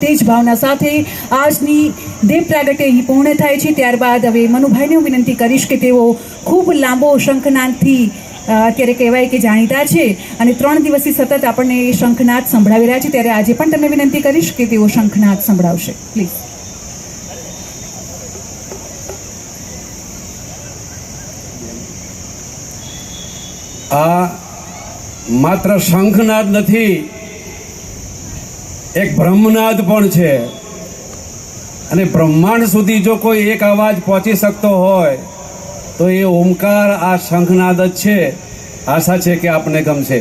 તેજ ભાવના સાથે આજની દેવ પ્રાગટ્ય અહીં પૂર્ણ થાય છે। ત્યારબાદ હવે મનુભાઈને હું વિનંતી કરીશ કે તેઓ ખૂબ લાંબો શંખનાદથી અત્યારે કહેવાય કે જાણીતા છે અને 3 દિવસથી સતત આપણને એ શંખનાદ સંભળાવી રહ્યા છે, ત્યારે આજે પણ તમને વિનંતી કરીશ કે તેઓ શંખનાદ સંભળાવશે, પ્લીઝ। આ માત્ર શંખનાદ નથી, એક બ્રહ્મનાદ પણ છે અને બ્રહ્માંડ સુધી જો કોઈ એક અવાજ પહોંચી શકતો હોય તો એ ઓમકાર, આ શંખનાદ જ છે। આશા છે કે આપને ગમશે।